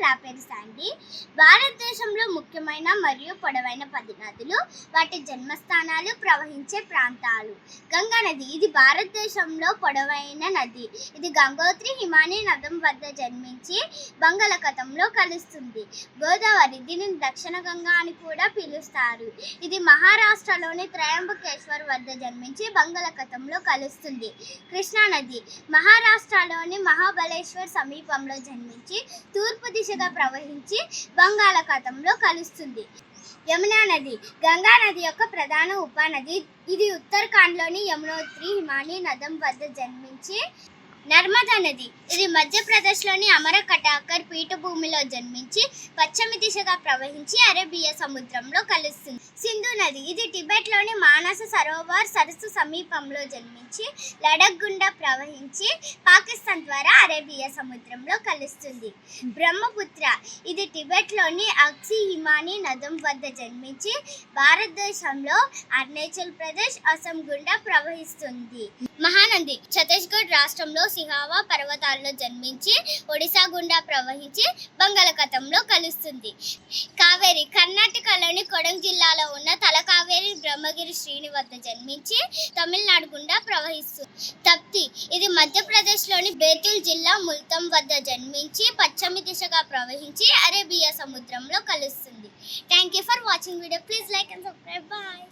నా పేరు శాండీ. భారతదేశంలో ముఖ్యమైన మరియు పొడవైన 10 నదులు, వాటి జన్మస్థానాలు, ప్రవహించే ప్రాంతాలు. గంగా నది ఇది భారతదేశంలో పొడవైన నది. ఇది గంగోత్రి హిమానీ నదం వద్ద జన్మించి బంగాళాఖాతంలో కలుస్తుంది. గోదావరి, దీనిని దక్షిణ గంగా అని కూడా పిలుస్తారు. ఇది మహారాష్ట్రలోని త్రయంబకేశ్వర్ వద్ద జన్మించి బంగాళాఖాతంలో కలుస్తుంది. కృష్ణా నది మహారాష్ట్రలోని మహాబలేశ్వర్ సమీపంలో జన్మించి తూర్పు దిశగా ప్రవహించి బంగాళాఖాతంలో కలుస్తుంది. యమునా నది గంగా నది యొక్క ప్రధాన ఉపనది. ఇది ఉత్తరాఖండ్లోని యమునోత్రి హిమానీ నదం వద్ద జన్మించి నర్మదా నది ఇది మధ్యప్రదేశ్లోని అమరకటాకర్ పీఠభూమిలో జన్మించి పశ్చిమ దిశగా ప్రవహించి అరేబియా సముద్రంలో కలుస్తుంది. సింధు నది ఇది టిబెట్లోని మానస సరోవర్ సరస్సు సమీపంలో జన్మించి లడఖ్ గుండా ప్రవహించి పాకిస్తాన్ ద్వారా అరేబియా సముద్రంలో కలుస్తుంది. బ్రహ్మపుత్ర ఇది టిబెట్లోని అక్సి హిమానీ నదం వద్ద జన్మించి భారతదేశంలో అరుణాచల్ ప్రదేశ్, అస్సాం గుండా ప్రవహిస్తుంది. మహానంది ఛత్తీస్గఢ్ రాష్ట్రంలో సిహావా పర్వతాల్లో జన్మించి ఒడిశా గుండా ప్రవహించి బంగాళాఖాతంలో కలుస్తుంది. కావేరి కర్ణాటకలోని కొడంగ్ జిల్లాలో ఉన్న తలకావేరి బ్రహ్మగిరి శ్రేణి వద్ద జన్మించి తమిళనాడు గుండా ప్రవహిస్తుంది. తప్తి ఇది మధ్యప్రదేశ్లోని బేతుల్ జిల్లా ముల్తాన్ వద్ద జన్మించి పశ్చిమ దిశగా ప్రవహించి అరేబియా సముద్రంలో కలుస్తుంది. Thank you for watching video. Please like and subscribe. Bye.